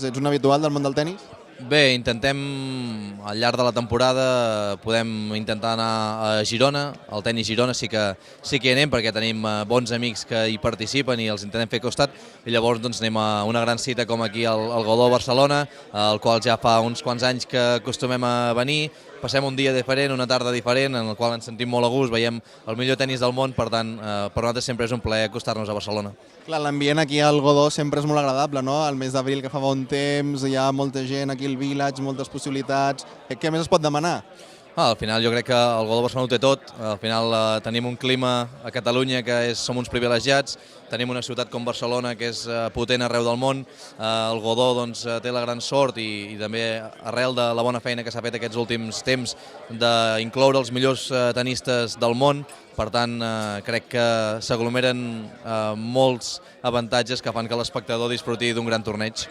Ets un habitual del món del tenis? Bé, intentem, al llarg de la temporada, podem intentar anar a Girona, al tenis Girona sí que hi anem perquè tenim bons amics que hi participen i els intentem fer costat i llavors doncs, anem a una gran cita com aquí al Godó Barcelona, al qual ja fa uns quants anys que acostumem a venir, passem un dia diferent, una tarda diferent, en el qual ens sentim molt a gust, veiem el millor tenis del món, per tant, per nosaltres sempre és un plaer acostar-nos a Barcelona. Clar, l'ambient aquí al Godó sempre és molt agradable, no? Al mes d'abril que fa bon temps, hi ha molta gent aquí al Village, moltes possibilitats. Què més es pot demanar? Al final jo crec que el Godó Barcelona ho té tot, al final tenim un clima a Catalunya que som uns privilegiats, tenim una ciutat com Barcelona que és potent arreu del món, el Godó doncs, té la gran sort i també arrel de la bona feina que s'ha fet aquests últims temps d'incloure els millors tenistes del món, per tant crec que s'aglomeren molts avantatges que fan que l'espectador disfruti d'un gran torneig.